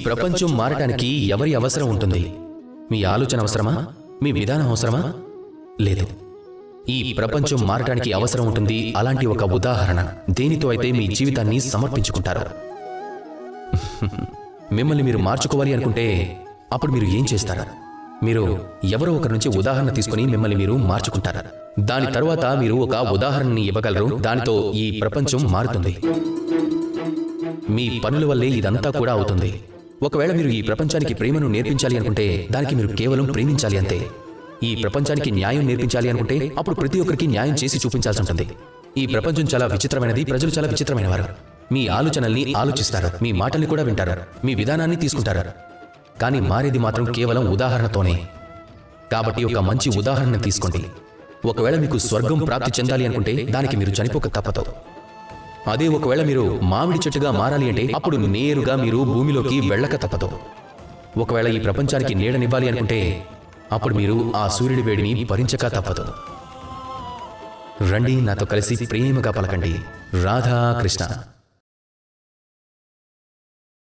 ప్రపంచం మారటానికి ఎవరి అవసరం ఉంటుంది? మీ ఆలోచన అవసరమా? మీ విధానం అవసరమా? లేదు. ఈ ప్రపంచం మారటానికి అవసరం ఉంటుంది అలాంటి ఒక ఉదాహరణ. దేనితో అయితే మీ జీవితాన్ని సమర్పించుకుంటారు. మిమ్మల్ని మీరు మార్చుకోవాలి అనుకుంటే అప్పుడు మీరు ఏం చేస్తారు? మీరు ఎవరో ఒకరి నుంచి ఉదాహరణ తీసుకుని మిమ్మల్ని మీరు మార్చుకుంటారు. దాని తర్వాత మీరు ఒక ఉదాహరణని ఇవ్వగలరు. దానితో ఈ ప్రపంచం మారుతుంది. మీ పనుల వల్లే ఇదంతా కూడా అవుతుంది. ఒకవేళ మీరు ఈ ప్రపంచానికి ప్రేమను నేర్పించాలి అనుకుంటే దానికి మీరు కేవలం ప్రేమించాలి అంతే. ఈ ప్రపంచానికి న్యాయం నేర్పించాలి అనుకుంటే అప్పుడు ప్రతి ఒక్కరికి న్యాయం చేసి చూపించాల్సి ఉంటుంది. ఈ ప్రపంచం చాలా విచిత్రమైనది. ప్రజలు చాలా విచిత్రమైన వారు. మీ ఆలోచనల్ని ఆలోచిస్తారు, మీ మాటల్ని కూడా వింటారు, మీ విధానాన్ని తీసుకుంటారు. కానీ మారేది మాత్రం కేవలం ఉదాహరణతోనే. కాబట్టి ఒక మంచి ఉదాహరణ తీసుకోండి. ఒకవేళ మీకు స్వర్గం ప్రాప్తి చెందాలి అనుకుంటే దానికి మీరు చనిపోక తప్పదు. అదే ఒకవేళ మీరు మామిడి చెట్టుగా మారాలి అంటే అప్పుడు నేరుగా మీరు భూమిలోకి వెళ్ళక తప్పదు. ఒకవేళ ఈ ప్రపంచానికి నీడనివ్వాలి అనుకుంటే అప్పుడు మీరు ఆ సూర్యుడి వేడిని భరించక తప్పదు. రండి, నాతో కలిసి ప్రేమగా పలకండి, రాధా కృష్ణ.